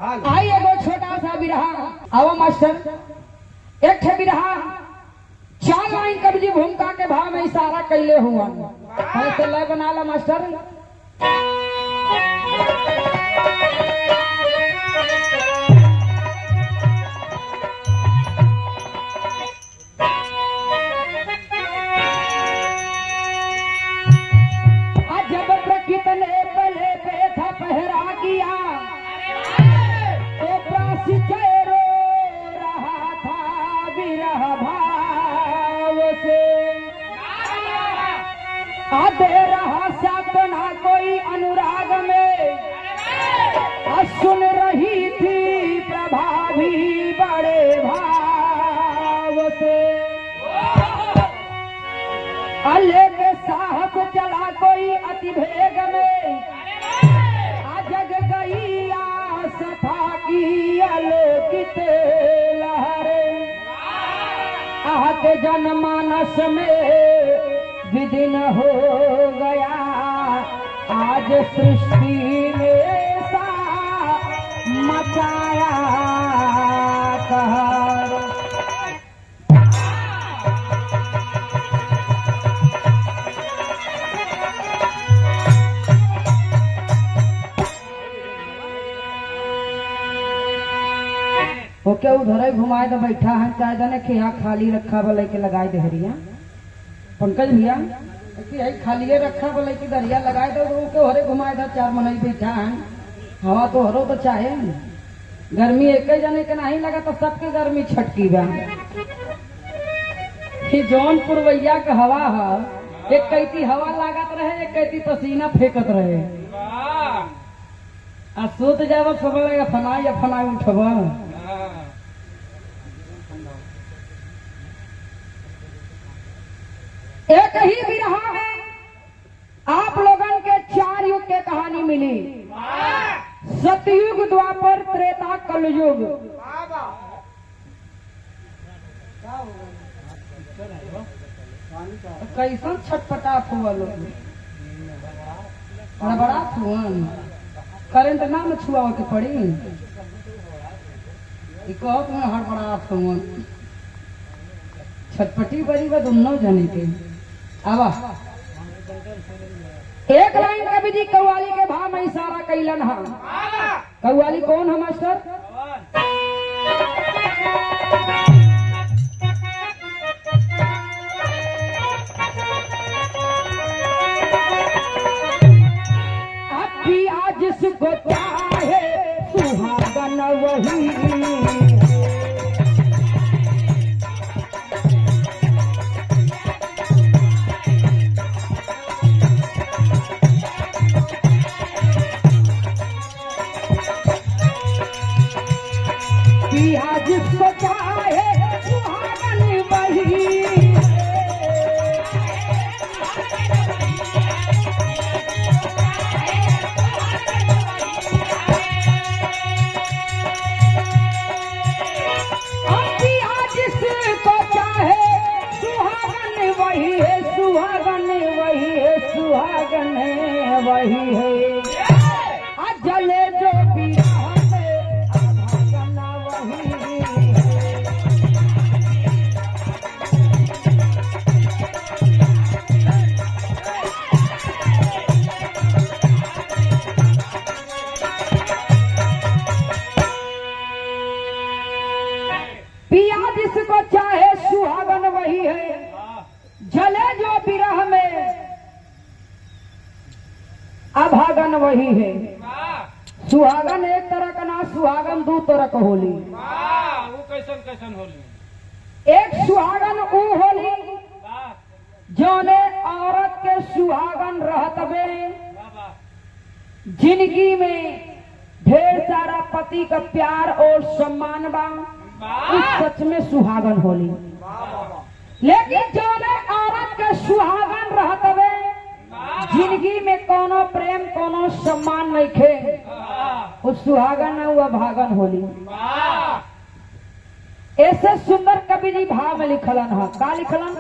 आई एगो छोटा सा बिरहा। आवा मास्टर, एक ठे बिरहा 4 लाइन कब्जी भूमिका के भाव में इशारा कैले हुआ। ऐसे लय बना ला मास्टर। जब प्रकृति ने पले पे था पहरा किया तो प्रासी रो रहा था विरह भाव से। दे रहा सातना कोई अनुराग में सुन रही थी प्रभा भी बड़े भाव से। अल्ले के साहस चला कोई अति भेग में जग गई आस था की आलोकित लहरे। आहते जनमानस में विदिन हो गया आज सृष्टि में सा मचाया कहर। ओके उधर ही घुमाए तो बैठा है चाहे जाने के यहाँ खाली रखा बल के लगाए दे हरिया। पंकज भैया यही खाली रखा बल की दरिया लगाए दो के हरे घुमाए था 4 मनई बैठा है। हवा तो हरो तो चाहे गर्मी एक जने के नहीं लगा तो सबके गर्मी छटकी बा। जौनपुर वैया का हवा है एक कैती हवा लागत रहे एक कैती पसीना फेंकत रहे। आ सोत जाब सब फनाई उठब। एक ही बिरहा में आप लोगन के 4 युग के कहानी मिली। सतयुग, द्वापर, त्रेता, कलयुग। कैसन छटपटाट हुआ लोग बड़ा छुअन करंट ना में छुआ के पड़ी कहो तुम्हें हड़बड़ा छुअन छटपटी बड़ी बा दोनों जने के। आवा एक लाइन कवि जी कव्वाली के भाव में इशारा कैलन है। कव्वाली कौन है मास्टर? अभी आज जिसको चाहे सुहागन वही जिसको चाहे सुहागन वही। जिसको चाहे सुहागन वही है, सुहागन वही है, सुहागन वही है। जले जो भी जिसको चाहे सुहागन वही है। जले जो विरह में अभागन वही है। सुहागन एक तरह का ना, सुहागन 2 तरह का होली। कैसन होली? एक सुहागन ऊ होली जोने औरत के सुहागन रहतबे जिंदगी में ढेर सारा पति का प्यार और सम्मान बा, उस सच में सुहागन होली। लेकिन जोने औरत के सुहागन रहतवे जिंदगी में कोनो प्रेम कोनो सम्मान नहीं खे, उस सुहागन न हुआ भागन होली। ऐसे सुंदर कवि जी भाव में लिखलन है। का लिखलन?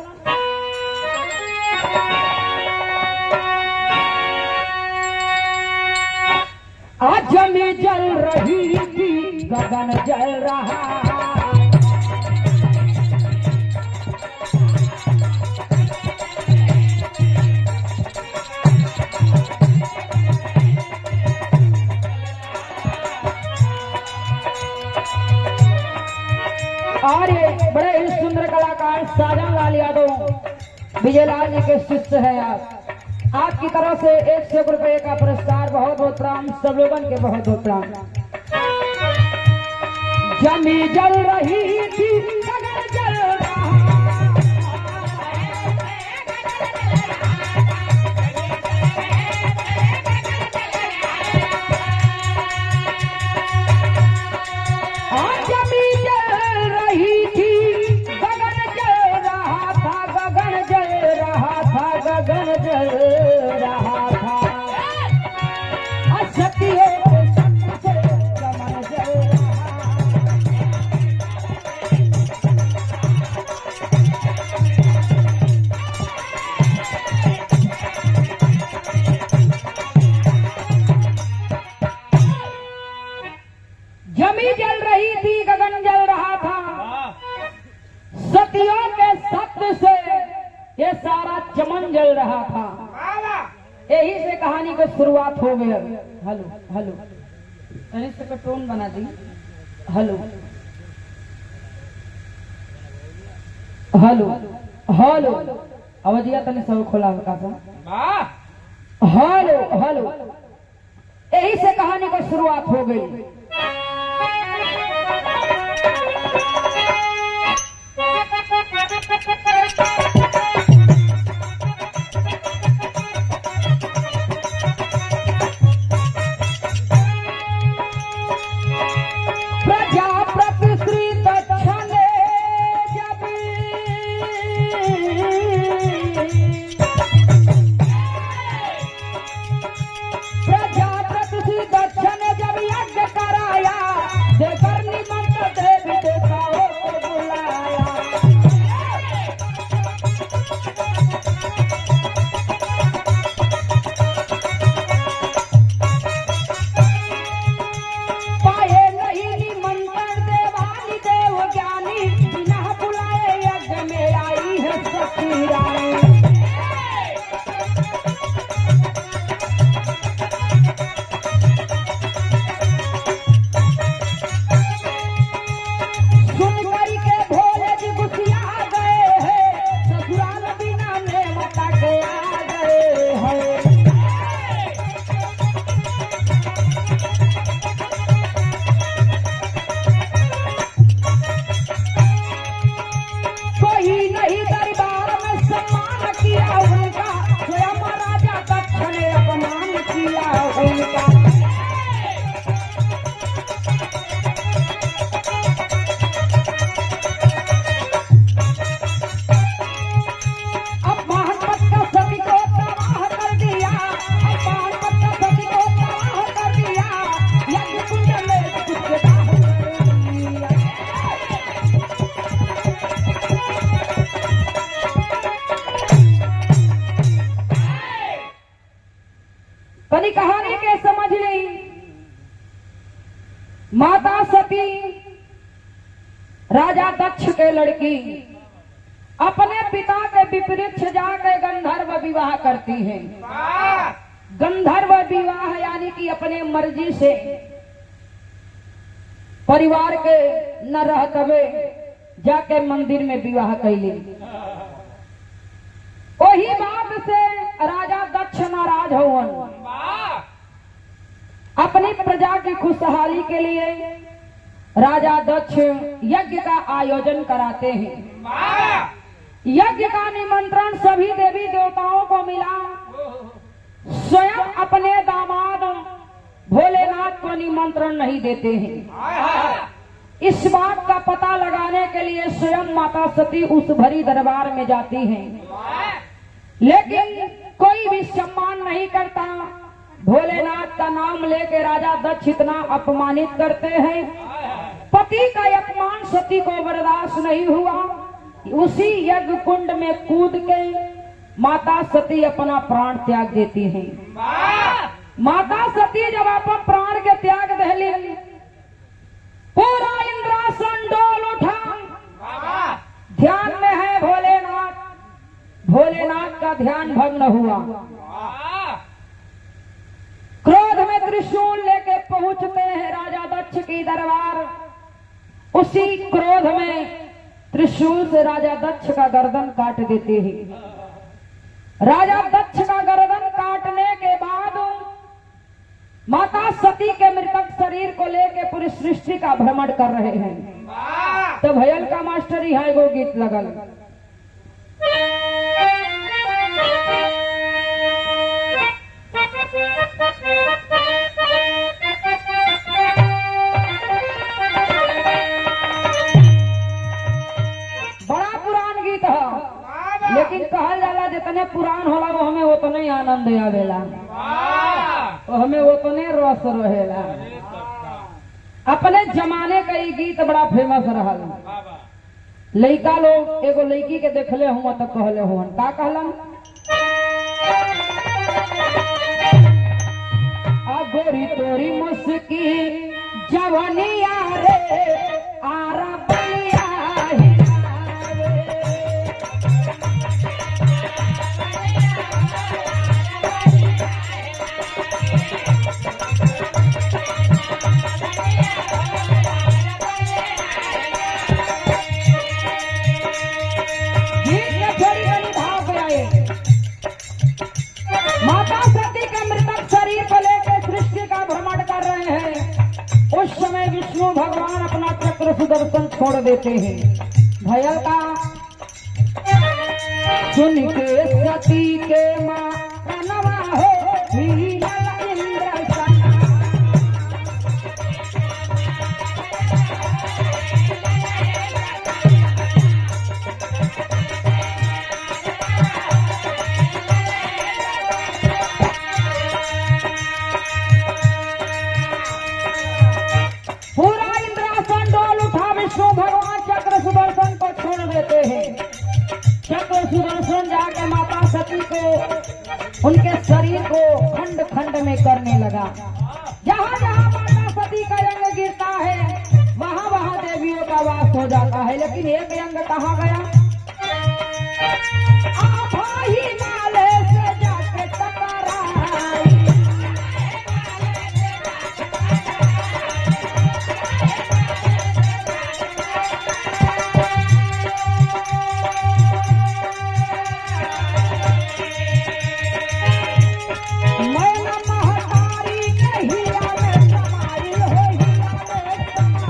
आज जमी जल रही थी गगन जल रहा। और ये बड़े ही सुंदर कलाकार साजन लाल यादव विजयलाल जी के शिष्य है। आप आपकी तरफ से 100 रुपए का पुरस्कार, बहुत बहुत प्रणाम, सब लोगन के बहुत बहुत प्रणाम। जमी जल रही थी गगन जल रहा। जमी जल रही थी गगन जल रहा था, गगन जल रहा था, गगन जल रहा था। सतियों के सत्य से गगन जल रहा। जमी जल रही थी गगन जल रहा था। सतियों के सत्य से ये सारा चमन जल रहा था। यही से कहानी की शुरुआत हो गई। हेलो हेलो तनी से टोन बना दी। हेलो हेलो हेलो अवधिया तनी सब खोला का हेलो हेलो। यही से कहानी की शुरुआत हो गई। प्रजापति श्री दक्षिण जब प्रजापति श्री दक्षिण जब यज्ञ कराया, देकर निमंत्रण देवी देवताओं को बुलाया। पाए नहीं निमंत्रण देवानी देव ज्ञानी, बिना बुलाए यज्ञ में आई है सती रानी। सुनकर के भोले जी गुस्सिया गए हैं, ससुराल बिना नेमता के आ गए हैं। कोई नहीं दरबार में सम्मान किया उनका, स्वयं राजा दक्ष ने अपमान किया उनका। अपमान पत्ता सभी को तबाह कर दिया, अपमान पत्ता सभी को तबाह कर दिया। यज्ञ कुंड में कुछ दाह कर दिया। कनी कहानी के समझ ली। माता सती राजा दक्ष के लड़की अपने पिता के विपरीत जाकर गंधर्व विवाह करती है। गंधर्व विवाह यानी कि अपने मर्जी से परिवार के न रहते जाके मंदिर में विवाह कैली। वही बात से राजा दक्ष नाराज हुआ। अपनी प्रजा की खुशहाली के लिए राजा दक्ष यज्ञ का आयोजन कराते हैं। यज्ञ का निमंत्रण सभी देवी देवताओं को मिला। स्वयं अपने दामाद भोलेनाथ को निमंत्रण नहीं देते हैं। इस बात का पता लगाने के लिए स्वयं माता सती उस भरी दरबार में जाती हैं, लेकिन कोई भी सम्मान नहीं करता। भोलेनाथ का नाम लेके राजा दक्ष इतना अपमानित करते हैं। पति का अपमान सती को बर्दाश्त नहीं हुआ। उसी यज्ञ कुंड में कूद के माता सती अपना प्राण त्याग देती हैं। माता सती जब अपन प्राण हुआ। वाह क्रोध में त्रिशूल लेके पहुंचते हैं राजा दक्ष की दरबार। उसी क्रोध में त्रिशूल से राजा दक्ष का गर्दन काट देते हैं। राजा दक्ष का गर्दन काटने के बाद माता सती के मृतक शरीर को लेके पूरी सृष्टि का भ्रमण कर रहे हैं। वाह तो भयल का मास्टर यहाँ एगो गीत लगल। बड़ा पुरान गीत है, लेकिन कहल जाला जितने पुरान होला वो हमें उतने आनंद आवेला, वाह वो हमें उतने रस रहेला। अरे सबका अपने जमाने का ये गीत बड़ा फेमस रहल। वाह लड़का लोग एगो लड़की के देखले हुआ तो कहले हुआ का कहलन, आ गोरी तोरी मुस्की जवनिया रे आरा बलिया हिलावे। गीत में थोड़ी बड़ी भाव पे आए। माता सती के मृतक शरीर को लेकर सृष्टि का भ्रमण कर रहे हैं। उस समय विष्णु भगवान अपना चक्र सुदर्शन छोड़ देते हैं। भयल का सुन के सती के माँ कनवा हो हिलल इंद्रसना। पूरा इंद्रासन डोल उठा। विष्णु भगवान चक्र सुदर्शन को छोड़ देते हैं। चक्र सुदर्शन जाके माता सती को उनके शरीर को खंड खंड में करने लगा। जहाँ जहाँ माता सती का अंग गिरता है वहाँ वहाँ देवियों का वास हो जाता है। लेकिन एक अंग कहाँ गया? आभा हिमालय से जाके टकराई। मैना महतारी के हीरा में समाई हो, हीरा में समाई।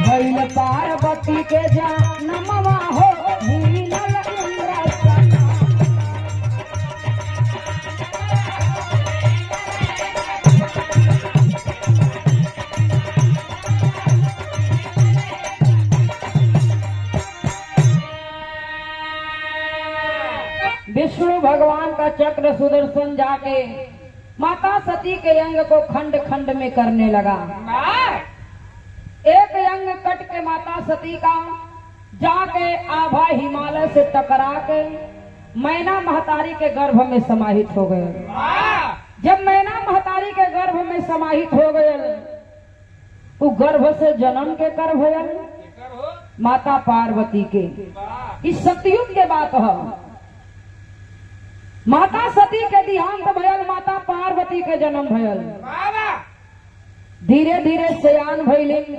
भइल पार्वती के जनमवा हो हिलल इंद्रसना। विष्णु भगवान का चक्र सुदर्शन जाके माता सती के अंग को खंड खंड में करने लगा। एक अंग कट के माता सती का जाके आभा हिमालय से टकरा के मैना महतारी के गर्भ में समाहित हो गए। जब मैना महतारी के गर्भ में समाहित हो गए तो गर्भ से जन्म के कर भयल माता पार्वती के। इस सतयुग के बात है। माता सती के देहांत भयल, माता पार्वती के जन्म भयल। धीरे धीरे सयान भइलिन,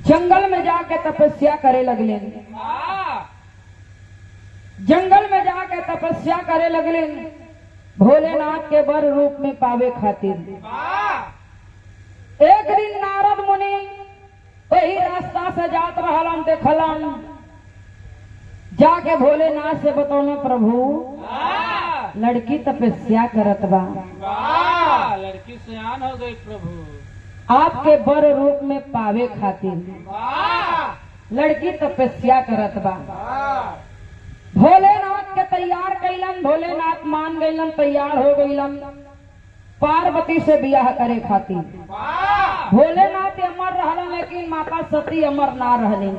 जंगल में जाके तपस्या करे लगलिन। जंगल में जाके तपस्या करे लगलिन भोलेनाथ के बर रूप में पावे खातिर। एक दिन नारद मुनि वही रास्ता से जात रहलन, देखलन, जाके भोलेनाथ से बतौले प्रभु लड़की तपस्या करत बा, लड़की सयान हो गई प्रभु, आपके बर रूप में पावे खातिर लड़की तपस्या करत बा। भोलेनाथ के तैयार कैलन, भोलेनाथ मान गईलन, तैयार हो गईलन पार्वती से बियाह करे खातिर। भोलेनाथ अमर रहलन लेकिन माता सती अमर ना रहली।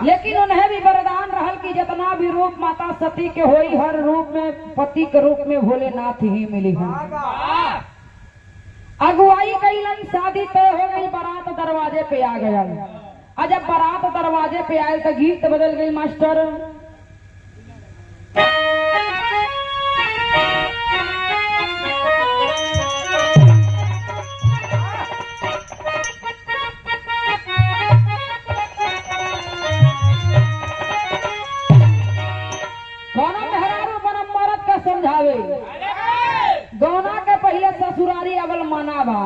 लेकिन उन्हें भी वरदान रहल कि जितना भी रूप माता सती के होई हर रूप में पति के रूप में भोलेनाथ ही मिली है। अगुवाई कैलन, शादी तय हो गई, बारात दरवाजे पे आ गया। और जब बारात दरवाजे पे आए तो गीत बदल गई मास्टर। कौना मेहरारू बनम मरद के समझावे, गौना के पहले ससुरारी अवल माना बा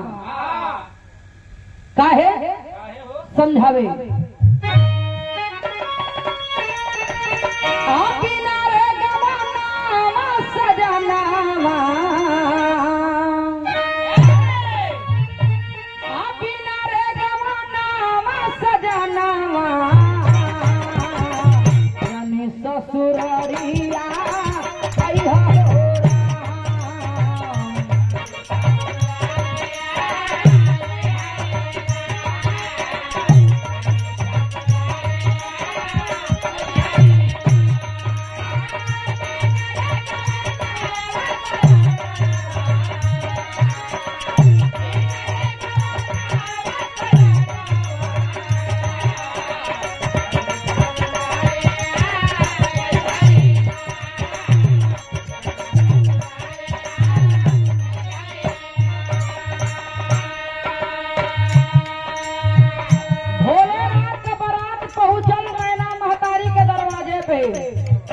काहे समझावे। किनारे गवाना सजनावा, किनारे गवाना सजनावा, यानी ससुरारिया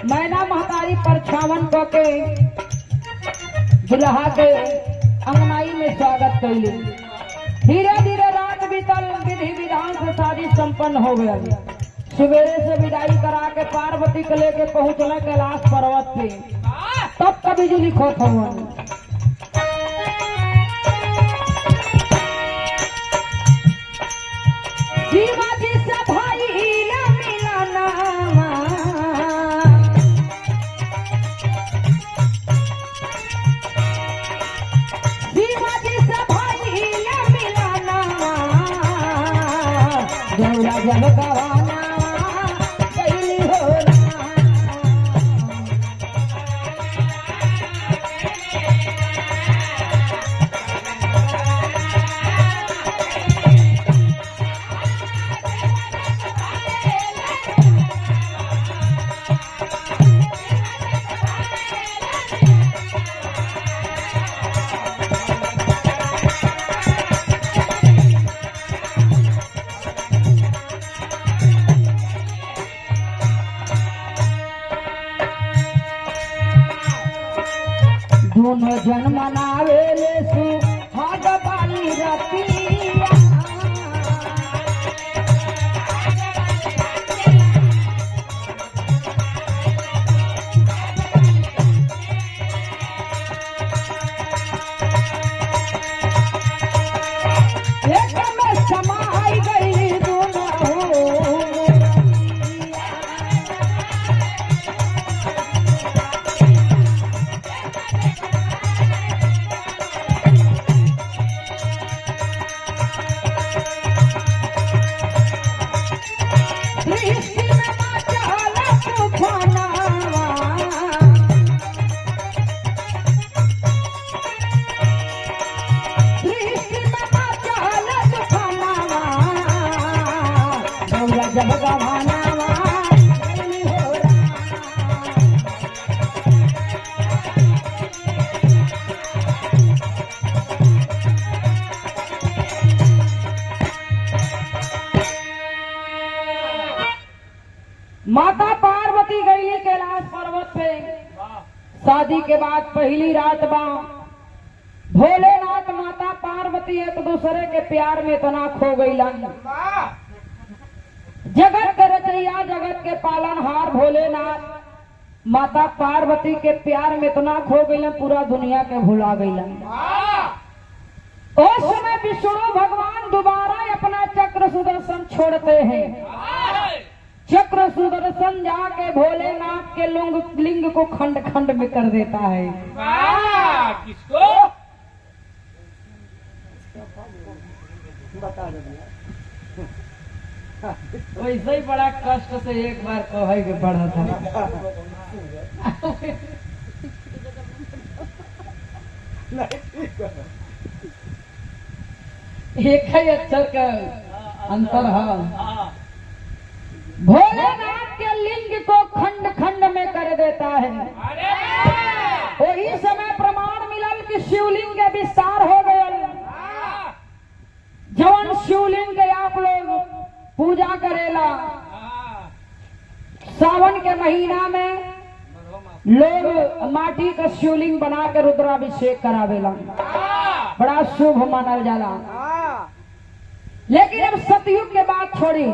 मैना महतारी परछावन के दुल्हा के अंगनाई में स्वागत कैली। धीरे धीरे रात बीतल, विधि विधान से शादी संपन्न हो गया। सवेरे से विदाई करा के पार्वती के लेके पहुंचल कैलाश पर्वत पे। तब कभी जो लिखो था शिवाजी से भाई मिलाना, जब गवाना कैली हो दोनों जन मनावे ले सुहाग वाली रतिया, एक में समाई गई दोनों जब गवाना हो रहा। माता पार्वती गई कैलाश पर्वत पे। शादी के बाद पहली रात बा। भोलेनाथ माता पार्वती एक दूसरे के प्यार में इतना खो गई। जगत के रचैया, जगत के पालनहार भोलेनाथ माता पार्वती के प्यार में इतना खो गई, पूरा दुनिया के भुला गई। उस समय विष्णु भगवान दोबारा अपना चक्र सुदर्शन छोड़ते हैं। चक्र सुदर्शन जाके भोलेनाथ के लिंग को खंड खंड में कर देता है। किसको? वैसे ही बड़ा कष्ट से एक बार कहे के पड़ा था। एक ही अक्षर का अंतर है। भोलेनाथ के लिंग को खंड खंड में कर देता है। वही समय प्रमाण मिलल कि शिवलिंग के विस्तार हो गए। जवन शिवलिंग के आप लोग पूजा करेला, सावन के महीना में लोग माटी का शिवलिंग बना के रुद्राभिषेक करावेला, बड़ा शुभ मानल जाला। लेकिन अब सतयुग के बाद छोड़ी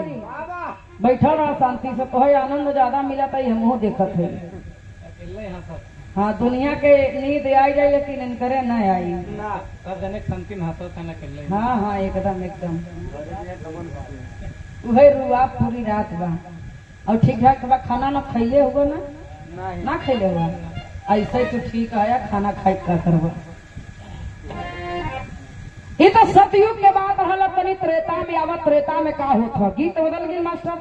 बैठल रहा शांति से, तो है आनंद ज्यादा मिला था, हमहू देखत है। हाँ, दुनिया के नींद आई जाए लेकिन इनकरे न आई। सब जने शांति में हंसत है ना कर। हाँ हाँ, एकदम एकदम वही रुआ पूरी रात बा। और ठीक ठाक बा, खाना ना खैले होगा ना खैले हुआ, ऐसे तो ठीक है, खाना खाई का करबा। ये तो सतयुग के बाद रहल, तनी त्रेता में आवत, त्रेता में का होत हो? गीत बदल गई मास्टर।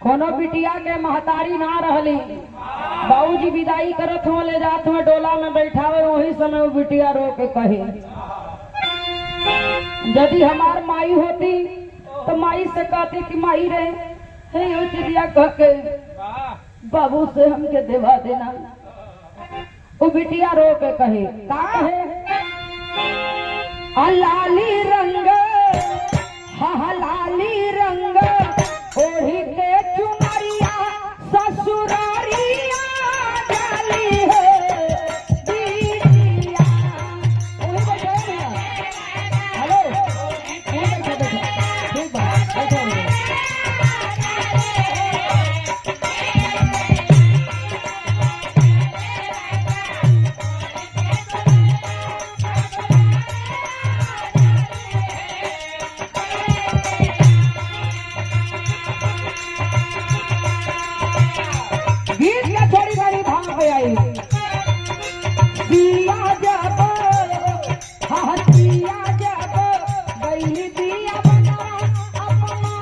कोनो बिटिया के महतारी ना रहली, बाबूजी विदाई करत हो, ले जात हो डोला में बैठावे, वही समय वो बिटिया रो के कहे, यदि हमार माई होती तो माई से कहती कि माई रे हे चिड़िया कह के बाबू से हमके देवा देना। वो बिटिया रो के कहे, का कहे? लाली रंग, हाँ लाली रंग ओढ़ी के चुनरिया ससुरारिया डाली है दीदिया। हेलो, ठीक बात, गीत का थोड़ी बड़ी भाव पे आई। दिया जब, हाँ दिया जब गई दिया बना अपना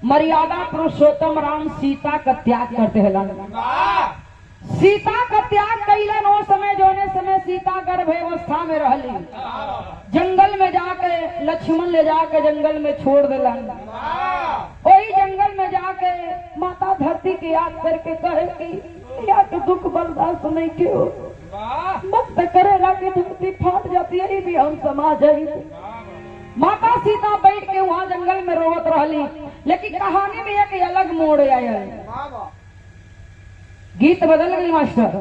मर्यादा पुरुषोत्तम राम सीता का त्याग करते हलन। सीता का त्याग कैलन वो समय जोने समय सीता गर्भावस्था में रहली, जंगल में जाके लक्ष्मण ले जाके जंगल में छोड़ दिलन। वही जंगल में जाके माता धरती की याद करके कहे कि या के दुख बर्दाश्त नहीं क्यों मत करेला कि धरती फाट जाती है, भी हम समाज है। माता सीता बैठ के वहाँ जंगल में रोवत रहली। लेकिन कहानी में एक अलग मोड़ आया। गीत बदल गई मास्टर।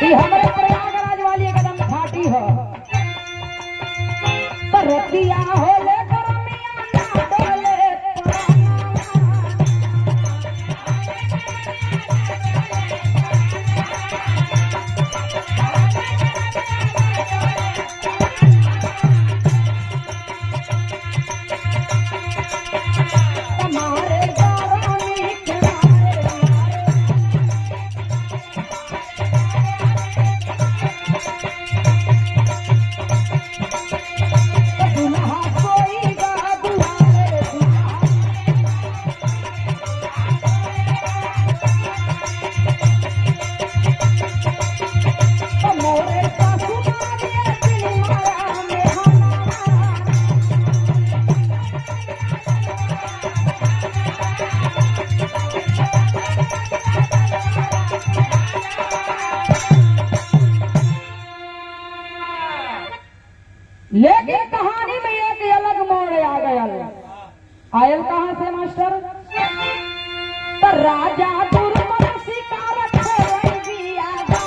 ये हमारे प्रयागराज वाली एकदम घाटी है। तो रतिया होले करमिया ना डोले हमारे गारानी किनारे दुल्हा कोई गा दुआरे दुल्हा मोरे सासू मारिया दिल मारा में हमारा लेकिन कहानी में एक अलग मोड़ आ गया। आयल कहां से मास्टर? तो राजा दुर्मन शिकार खोल दिया तो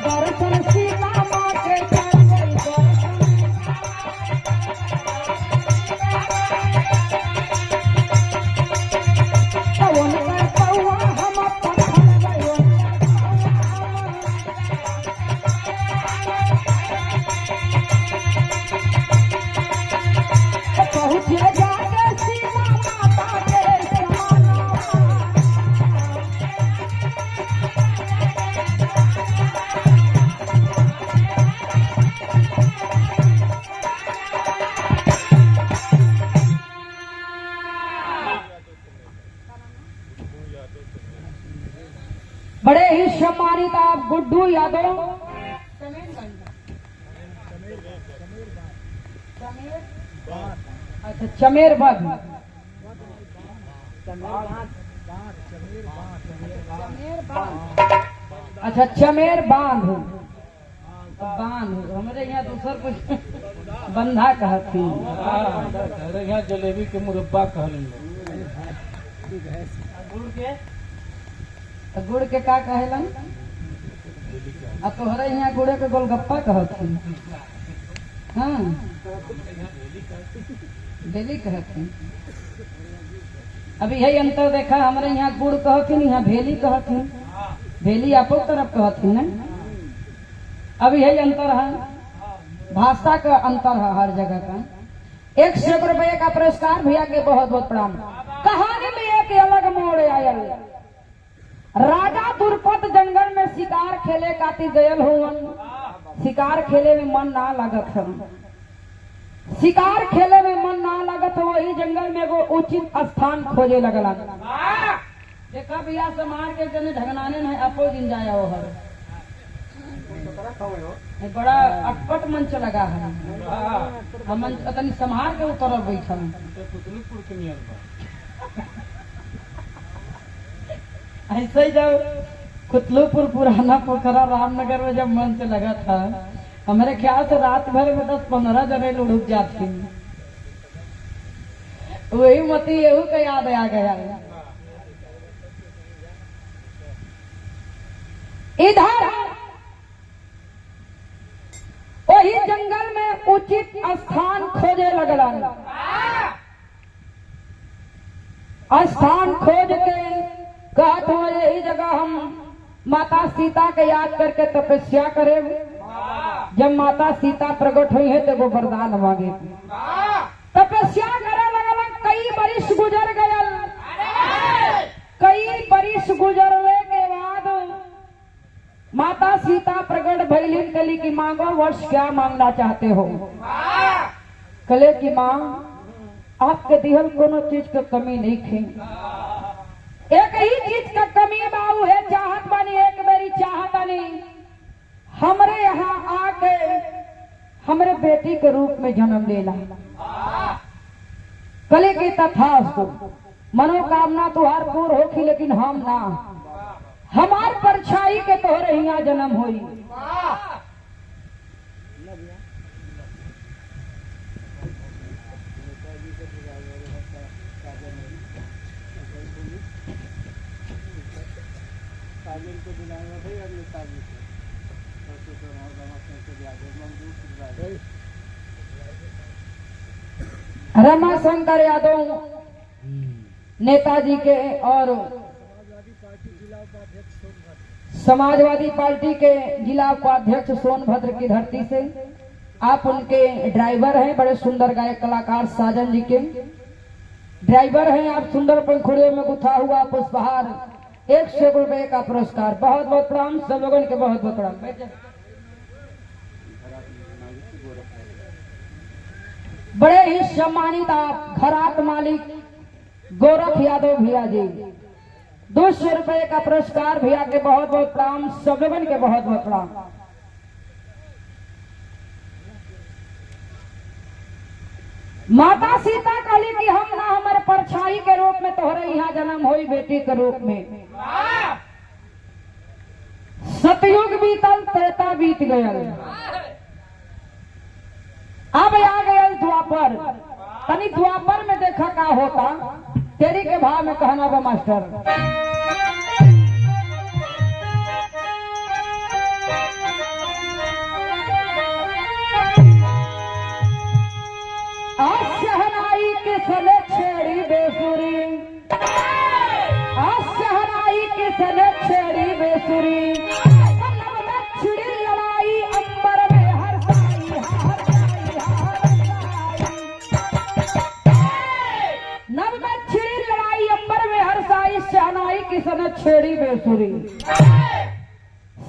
दर्शन सीता माँ के कर गई दर्शन कौन कर पौआ हम पत्थर गयो पहुँचे जाके सीता माता के समाना बड़े ही सम्मानित आप गुड्डू यादव अच्छा चमेर बाग अच्छा चमेर बांध बांध हमारे यहाँ दूसर कुछ बंधा कहती अरे यहाँ जलेबी के मुरब्बा कहल तो गुड़ के का कहेलन अब तोहरे यहाँ गुड़े के गोलगप्पा कहती हाँ डेली कहती। अभी यही अंतर देखा हमारे यहाँ गुड़ कहती यहाँ भेली कहती भेली आपो तरफ कहती ना। अभी यही अंतर है भाषा का अंतर है हर जगह का। 100 रुपये का पुरस्कार भैया के बहुत बहुत प्रणाम। कहानी में एक अलग मोड़ आया। राजा दुर्पद जंगल में शिकार खेले खातिर गयल हुवन। शिकार खेले में मन ना लगत है। शिकार खेले में मन ना लगत है वही जंगल में वो उचित स्थान खोजे लगला। देखा भैया समार के जने ढगनाने नहीं अपो दिन जाया वो हर बड़ा अटपट मंच लगा है। हम तनी संभार के उतर बैठल ऐसे ही जब कुतलूपुर पुराना पोखरा रामनगर में जब मंच लगा था हमारे ख्याल से रात भर में 10-15 जने लुढ़क जाती। वही मती यहू का याद आ गया। इधर वही जंगल में उचित स्थान खोजे लगला। स्थान खोज के कहत हो यही जगह हम माता सीता के याद करके तपस्या करे। जब माता सीता प्रकट हुई है तो वो वरदान मांगे। तपस्या करे लगल। कई बरिस गुजर गयल। कई बरिस गुजरने के बाद माता सीता प्रकट भइलिन। कली की मांगो वर्ष क्या मांगना चाहते हो? कले की मां आपके दिहल कोनो चीज का कमी नहीं थी। एक ही चीज का कमी बाबू है चाहत बनी एक मेरी चाहत बनी हमरे यहाँ आके हमरे बेटी के रूप में जन्म लेला। कले के तथास्तु, मनोकामना तुहार पूर्ण होखी, लेकिन हम ना, हमार परछाई के तोहरे यहाँ जन्म होई। रमाशंकर यादव नेताजी के और समाजवादी पार्टी के जिला उपाध्यक्ष सोनभद्र की धरती से आप उनके ड्राइवर हैं। बड़े सुंदर गायक कलाकार साजन जी के ड्राइवर हैं आप। सुंदर पंखुड़ियों में गुथा हुआ पुष्पहार 100 रुपए का पुरस्कार। बहुत बहुत प्रणाम सब लोगों के, बहुत बहुत प्रणाम। बड़े ही सम्मानित आप घराट मालिक गोरख यादव भैया जी, 200 रुपए का पुरस्कार भैया के, बहुत बहुत प्रणाम सब लोगों के, बहुत बहुत प्रणाम। माता सीता कहली कि हम ना हमारे परछाई के रूप में तोहरे यहाँ जन्म होई बेटी के रूप में। सतयुग बीतल, त्रेता बीत गयल, अब आ गए द्वापर। तनी द्वापर में देखा का होता, तेरी के भाव में कहना बा मास्टर। आज शहनाई के सने छेड़ी बेसुरी, आज शहनाई के सने छेड़ी बेसुरी, छिड़ी लड़ाई अंबर में हरसाई, नव में छिड़ी लड़ाई अंबर में हरसाई, शहनाई की सनत छेड़ी बेसुरी।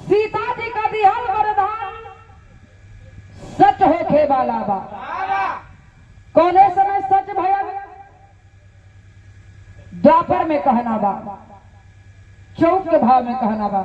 सीता जी का दिहल वरदान सच होखे वाला बा। कौने समय सच भयल? द्वापर में कहना बा, चौक के भाव में कहना बा।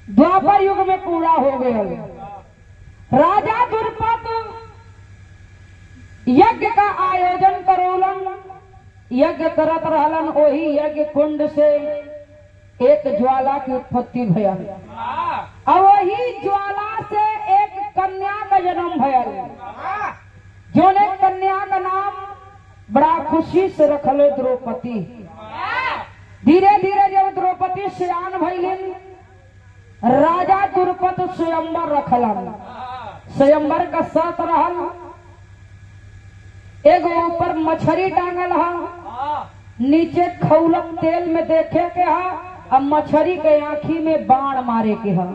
द्वापर युग में पूरा हो गया। राजा द्रुपद यज्ञ का आयोजन करोलन, यज्ञ करत रहलन। वही यज्ञ कुंड से एक ज्वाला की उत्पत्ति भया और वही ज्वाला से एक कन्या का जन्म भया, जो ने कन्या का नाम बड़ा खुशी से रखले द्रौपदी। धीरे धीरे जब द्रौपदी सियान भइलिन, राजा द्रुपद स्वयंवर रखलन। स्वयंवर का शर्त रहल, एगो ऊपर मछली टांगल हा, नीचे खौलक तेल में देखे के हा, अब मछरी के आँखी में बाण मारे के हम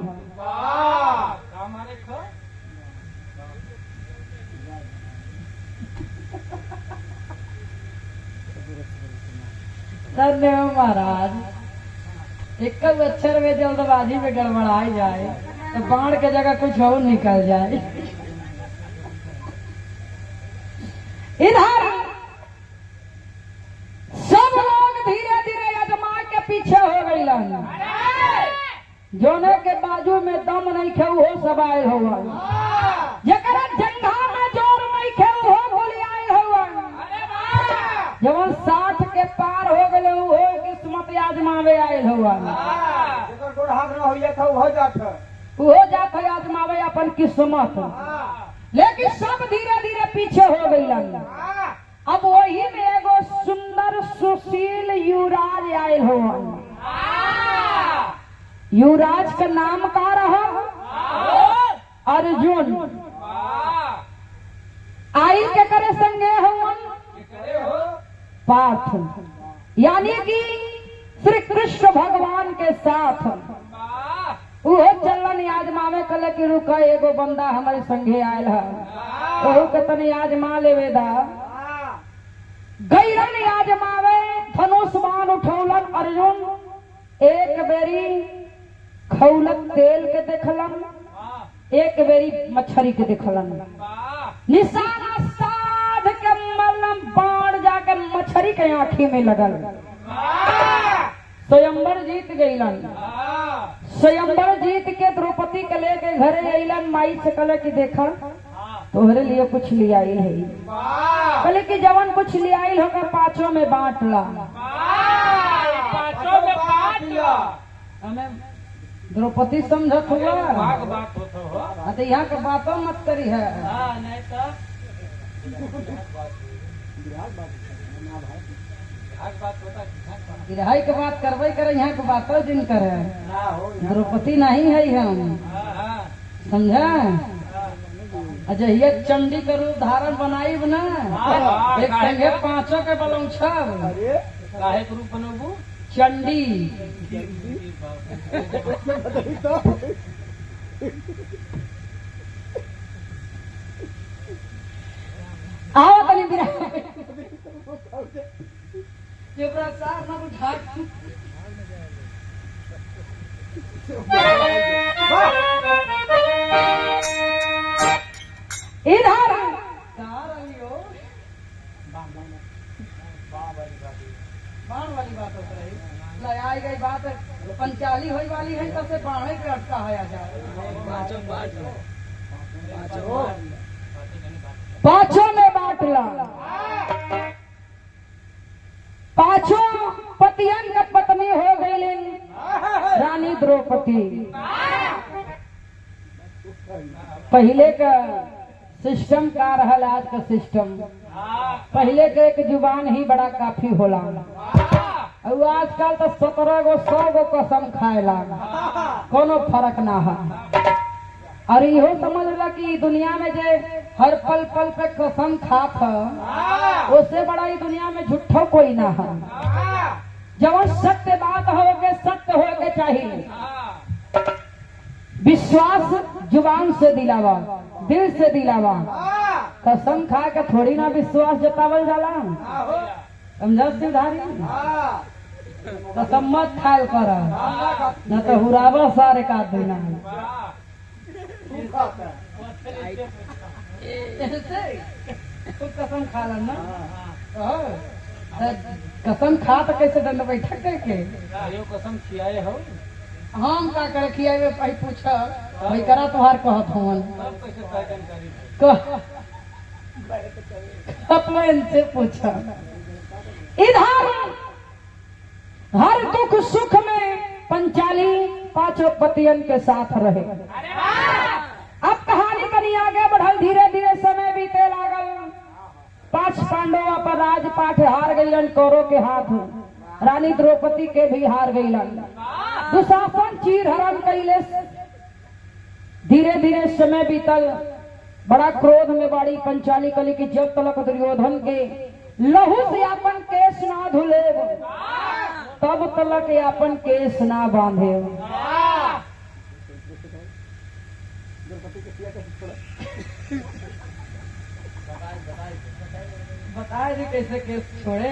धन्य हो महाराज। एक अक्षर में जल्दबाजी में गड़बड़ाई जाए तो बाण के जगह कुछ और निकल जाए। इधर सब लोग धीरे धीरे यजमान के पीछे हो गई। जोने के बाजू में दम नहीं खे हो सब आयल हुआ, जरा जंघा में जोर नहीं खे हो गोली आयल हुआ। जवन 60 के पार हो गए हो किस्मत आजमावे आयल हुआ। हो जात है आजमावे अपन किस्मत, लेकिन सब धीरे धीरे पीछे हो गई। अब वही में एगो सुंदर सुशील युवराज आयल हुआ। युवराज का नाम का रहा अर्जुन। आई के करे संगे हुआ पार्थ, यानी कि श्री कृष्ण भगवान के साथ वो चलन आजमावे कल की रुका एगो बंदा हमारे संगे आयल है, ओहू के तनी आजमा लेवेदा। गैरन आजमावे धनुष बाण उठौलन अर्जुन, एक बेरी खौलत तेल के देखलन, एक बेरी मछली के देखलन। निशाना साध के मलम बाण जाके मछली के आँखी में लगल। स्वयंवर जीत गईलन। स्वयंवर जीत के द्रौपदी के लेके घरे अलन। माई से कले की देखा तोहरे लिए कुछ लिया है, कले की जवन कुछ लिया होगा पांचों में बांट ला। हमें द्रौपदी समझत हुआ तो यहाँ के बातों मत करी है। रिहाई के बात करवे करे, यहाँ के बातों जिन करे। द्रौपदी नहीं है हम, समझा। अच्छा ये चंडी का रूप धारण बनाई बना एक संगे पांचों के बलम छब काहे के रूप बनबू चंडी। आओ तनी बिरा ये प्रसाद ना उठा इधर बाण वाली बात होती रही। लगाई गई बात पंचाली होई वाली है, तब से बाणे पे अटका है। पांचों में बांटला। पांचों पतियन का पत्नी हो गई रानी द्रौपदी। पहले का सिस्टम का रहल, आज का सिस्टम पहले के एक जुबान ही बड़ा काफी होला। और आजकल तो 17 गो 100 गो कसम खाएला, कोनो फर्क ना है। और इहो समझ ला कि दुनिया में जे हर पल पल पे कसम खात है, उससे बड़ा ही दुनिया में झूठो कोई ना है। जब सत्य बात हो के सत्य हो के चाहिए। विश्वास जुबान से दिलावा, दिल से दिलावा। कसम खा के थोड़ी ना विश्वास जतावल जाला, समझा सिधारी। कसम मत खायल कर, न तो हुरावा सारे का देना। कसम खा ला ना, कसम खा तो कैसे दंड बैठक के कसम खियाए हो। हम का कर खियाए भाई पूछा भाई करा तुहार कहत होवन अपने इनसे पूछा। इधर हर दुख सुख में पंचाली पांचों पतियन के साथ रहे। अब कहानी कनी आगे बढ़ल, धीरे धीरे समय बीते लागल। 5 पांडवों पर राजपाट हार गईलन कौरव के हाथ, रानी द्रौपदी के भी हार गईलन। दुशासन चीर हरण कैले। धीरे धीरे समय बीतल, बड़ा क्रोध में बाड़ी पंचाली कली की जब तलक दुर्योधन के लहू से अपन केस ना धुले तब तलक अपन केस ना बांधे। बताए जी कैसे केस छोड़े।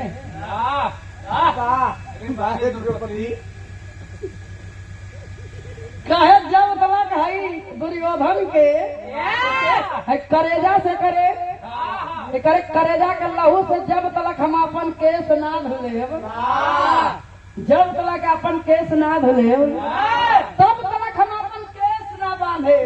कहे जब तलक है दुर्योधन के है करेजा से करे करेजा के लहू से जब तलक हम अपन केस ना धुले, जब तलक अपन केस ना धुले तब तलक हम अपन केस ना बांधे।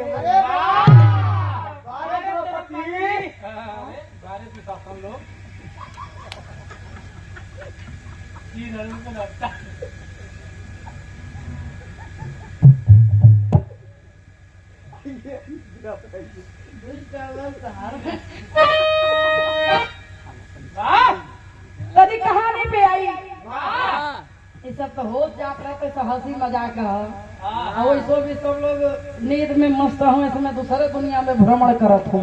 कभी कहानी पे आई ये सब तो हो जात रहते तो हंसी मजाक है। वैसो भी सब लोग नींद में मस्त हो, इसमें दूसरे दुनिया में भ्रमण करत हो।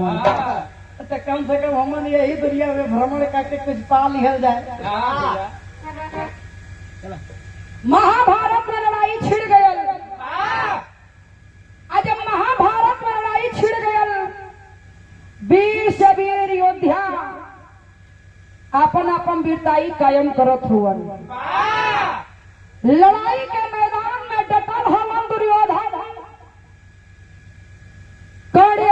तो कम से कम हमन यही दुनिया में भ्रमण करके कुछ पा लिहल जाए। महाभारत में लड़ाई छिड़ गयल। जब महाभारत में लड़ाई छिड़ गयल, वीर से वीर योद्धा अपन अपन वीरताई कायम करत हुआ। लड़ाई के मैदान में डटल हवन दुर्योधन, कर्ण,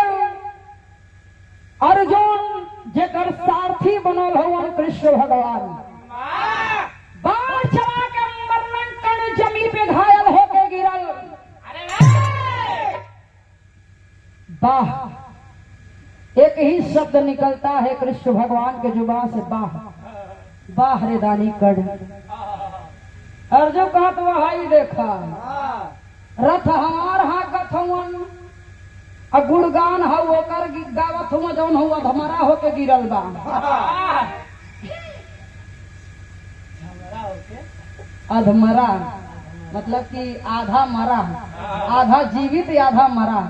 अर्जुन जेकर सारथी बनल हवन कृष्ण भगवान। बाढ़ चला के मरलन, कर्ण जमी पे घायल होके गिरल। बाह, एक ही शब्द निकलता है कृष्ण भगवान के जुबान से, बाह बाह रे दानी कर्ण। अर्जुन कहा तो वही देखा रथ हमार हाकत हुवन, गुणगान हो ओकर गावत हुआ जौन हुआ धमरा होके गिरल बा। अधमरा मतलब कि आधा मरा, आधा जीवित आधा मरा।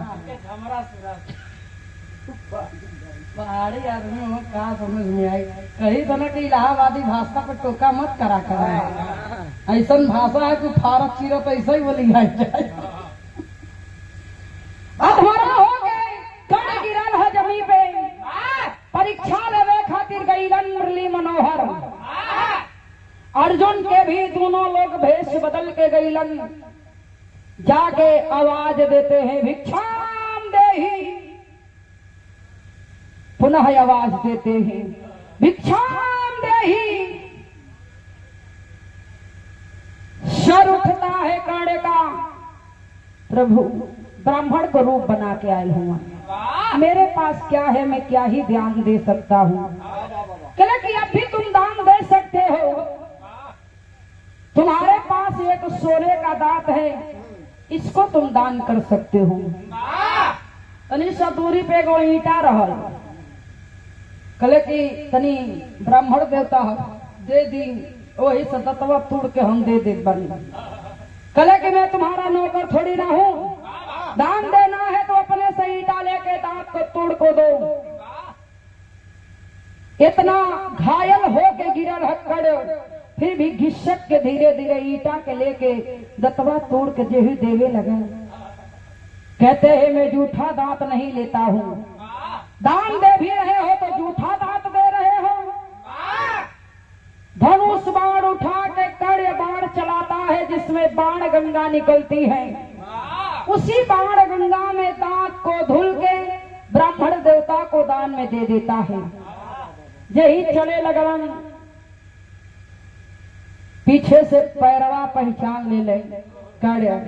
पहाड़ी आदमी हो क्या समझ में आई। कही तो ना कि इलाहाबादी भाषा पर टोका मत करा करा, ऐसा भाषा है कि फारत चीरत ऐसा ही बोली जाए। अधमरा हो गए, कर्ण गिरल है जमी पे। परीक्षा लेवे खातिर गईलन मुरली मनोहर। अर्जुन के भी दोनों लोग भेष बदल के गईलन, जाके आवाज देते हैं भिक्षाम देहि। पुनः आवाज देते हैं भिक्षाम देहि। सर उठता है कर्ण का, प्रभु ब्राह्मण को रूप बना के आए हुआ, मेरे पास क्या है, मैं क्या ही ध्यान दे सकता हूँ। कहले कि अब भी तुम दान दे सकते हो, तुम्हारे पास एक सोने का दांत है, इसको तुम दान कर सकते हो। तनी सा दूरी पे एगो ईटा रहल, कहले कि तनी ब्राह्मण देवता दे दी, वही सततवा तोड़ के हम दे दे बनी। कहले कि मैं तुम्हारा नौकर थोड़ी ना हूँ, दान देना है तो अपने से ईटा लेके दांत को तोड़ को दो। इतना घायल होके गिरल हक्कड़, फिर भी घिसक के धीरे धीरे ईटा के लेके दतवा तोड़ के जेही देवे लगे। कहते हैं मैं जूठा दांत नहीं लेता हूँ, दान दे भी रहे हो तो जूठा दांत दे रहे हो। धनुष बाण उठा के कर्ण बाण चलाता है, जिसमें बाण गंगा निकलती है। उसी बाण गंगा में दांत को धुल के ब्राह्मण देवता को दान में दे देता है। यही चले लगन, पीछे से पैरवा पहचान ले कर्ण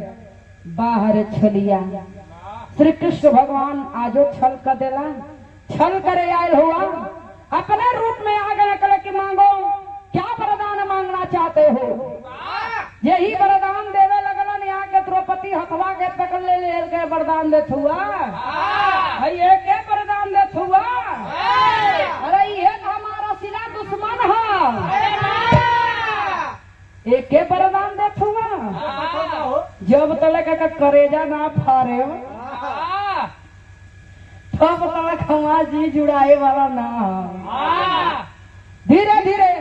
बाहर छलिया। श्री कृष्ण भगवान आजो छल कर देला, छल करे आयल हुआ, अपने रूप में आ गए। कल की मांगो, क्या वरदान मांगना चाहते हो। यही वरदान देवे लगलन, यहाँ के द्रौपदी हथवा के पकड़ ले के वरदान देत हुआ। ये के वरदान देत हुआ, अरे ये हमारा सिला दुश्मन है, एक के वरदान देत हुआ। जब तलक करेजा ना फारे तब तलक हमारा जी जुड़ाए वाला ना। धीरे धीरे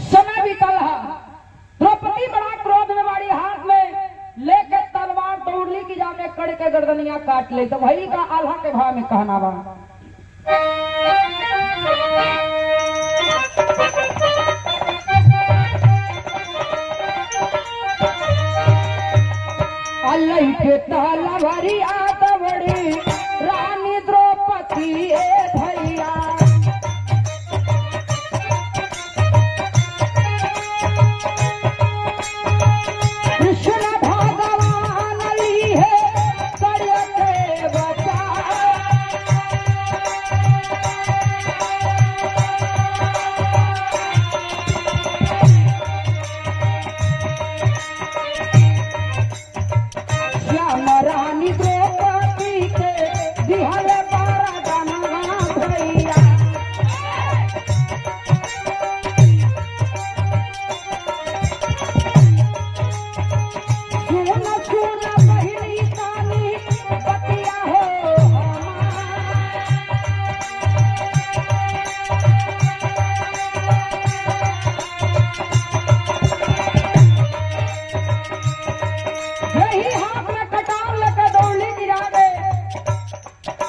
समय बीतल है, द्रौपदी बड़ा क्रोध में बाड़ी, हाथ में लेके तलवार दौड़ली की जाके कड़ के गर्दनिया काट ले। तो वही का आल्हा के भाव में कहना बा, अल्लाह के ताला भरी आत बड़ी रानी द्रौपदी ए भैया, कृष्ण भगवान ली है करके बचा, श्याम रानी द्रौपदी के दिहल बारा दानवा भैया, सुन सुन बहिनी तानी बतिया हो यही हाथ में कटार लेकर दौड़ली गिरा दे,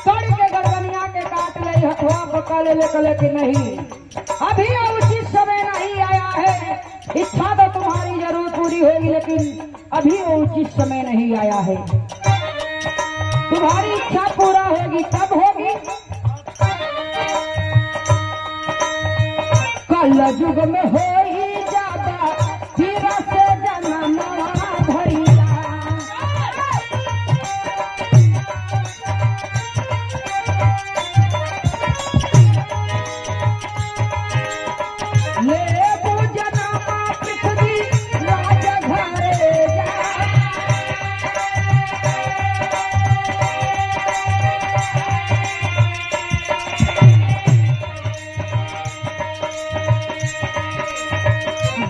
कड़ के गर्दनिया के काट ले, हथवा पका ले लेकिन नहीं, अभी उचित समय नहीं आया है। इच्छा तो तुम्हारी जरूर पूरी होगी, लेकिन अभी वो उचित समय नहीं आया है। तुम्हारी इच्छा पूरा होगी कब होगी? कल युग में हो ही ज्यादा फिर से जनमवा भैया, ले जनमा पृथ्वी राज घरे जा,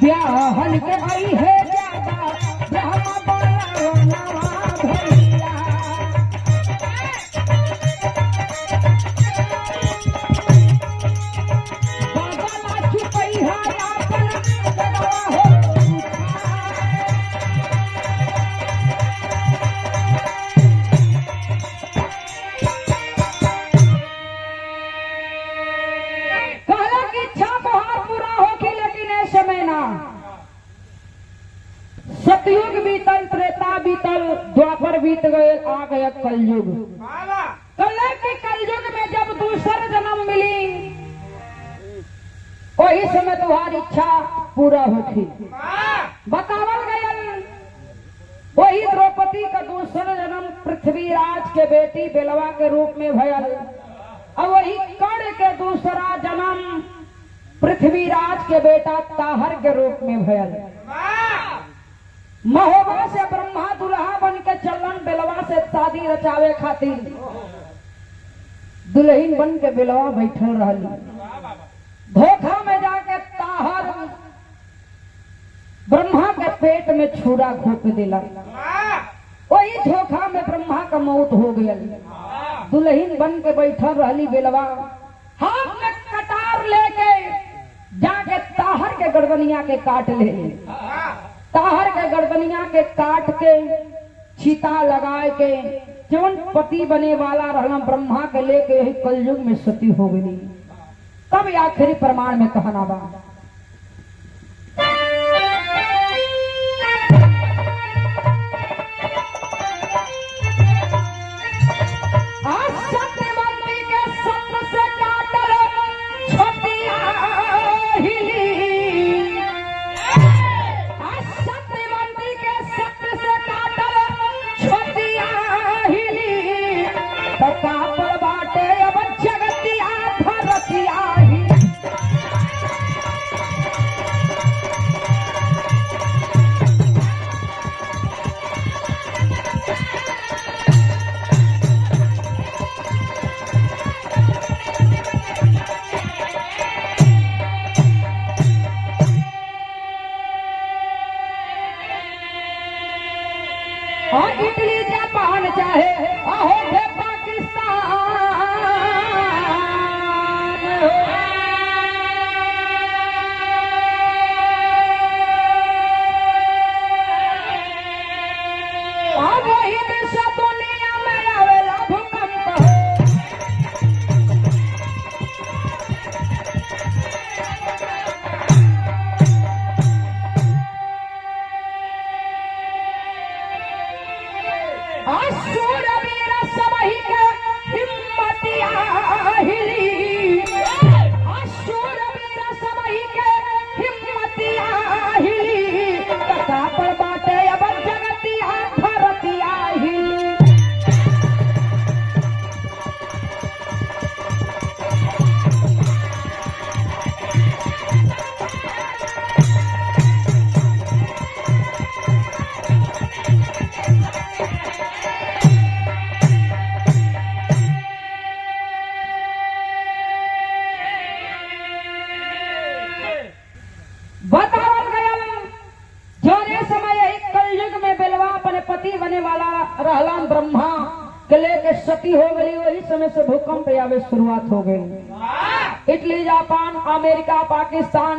ब्याहन के आई है ज्यादा ब्रह्म बनवा भैया, बाबा छुपई है आपन जगवा हो, कहला की इच्छा तोहार पूरा होगी, लेकिन ए समय ना। सतयुग बीतल, त्रेता बीतल, द्वापर बीत गए, आ गया कलयुग। कल की कलयुग में जब दूसरा जन्म मिली, वही समय तुम्हारी इच्छा पूरा होगी। बतावल गयल वही द्रौपदी का दूसरा जन्म पृथ्वीराज के बेटी बेलवा के रूप में भयल, और वही कर्ण के दूसरा जन्म पृथ्वीराज के बेटा ताहर के रूप में भयल। महोबा से ब्रह्मा दुल्हा बन के चलन बेलवा से शादी रचावे खातिर दुल्हन बन के बेलवा बैठल रहली। धोखा में जाके ताहर ब्रह्मा के पेट में छुरा घोप दिला, वही धोखा में ब्रह्मा का मौत हो गया। दुल्हन बन के बैठल रहली बेलवा, हाथ में कटार लेके जाके ताहर के गर्दनिया के काट ले, ताहर के गर्दनिया के काट के चिता लगाए के जौन पति बने वाला रहना ब्रह्मा के लेके यही कलयुग में सती हो गई। तब आखिरी प्रमाण में कहना बा, शूरवीर सबही के हिम्मतिया हिली, शूरवीर सबही के हिम्मतिया हिली, कथा पर बाटे अब जगतिया धरतिया हिली। बतावल गयल जोने समय एक कलयुग में बेलवा अपने पति बने वाला रहलन ब्रह्मा के लेके सती हो गई, वही समय से भूकंप आवे शुरुआत हो गई। इटली, जापान, अमेरिका, पाकिस्तान,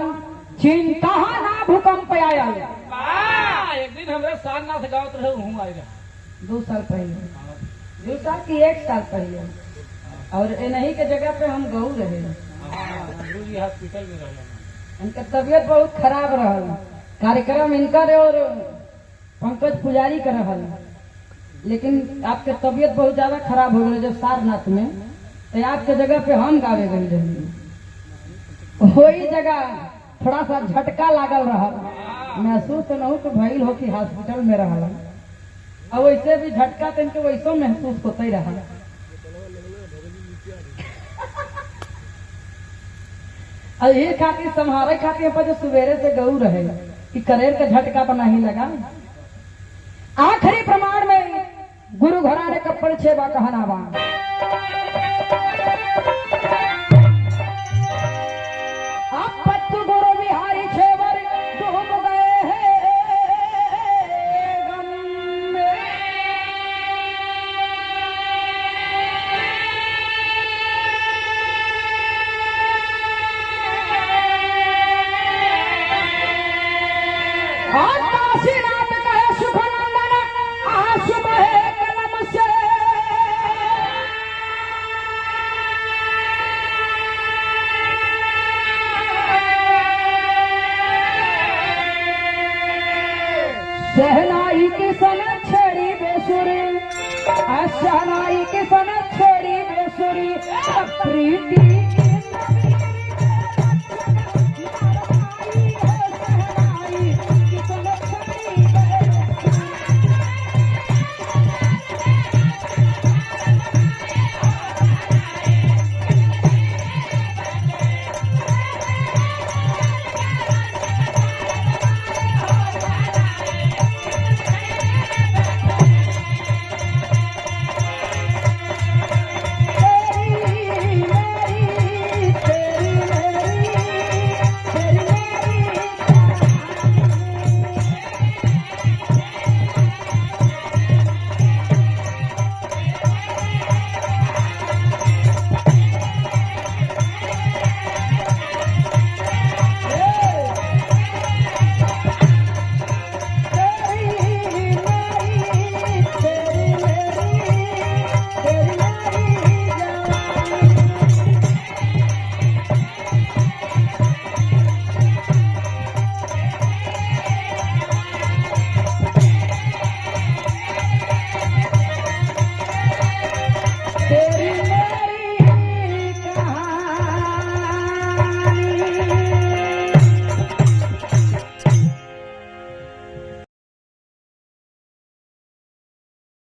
चीन, कहाँ ना भूकंप आया। एक दिन हमरे सारनाथ गाँव तो हूँ आएगा 2 साल पहले, 2 साल की 1 साल पहले, और इन्हीं के जगह पे हम गऊ रहे। गुरुजी हॉस्पिटल में रहना। इनका तबीयत बहुत खराब रहल, कार्यक्रम इनकर और पंकज पुजारी का रहल, लेकिन आपके तबीयत बहुत ज्यादा खराब हो गई जब सारनाथ में, तो आपके जगह पे हम गावे गए रही। वही जगह थोड़ा सा झटका लागल रहल, महसूस तो नहीं तो भइल हो कि हॉस्पिटल में रहल, और वैसे भी झटका तो इनके वैसे महसूस होते ही रहल। और ये खातिर संहारे खातिर पर जो सवेरे से गऊ रहे कि करेर का झटका तो नहीं लगा। आखिरी प्रमाण में गुरु घराने का परिचय बा कहना बा। अब पत्तू गुरु बिहारी छेवर डूब गए हैं गम में। काशीनाथ कहे सुखनंदन आंसू बहे कलम से, सहनाई की सन छेड़ी बेसुरी, सहनाई की सन छेड़ी बेसुरी, प्रीति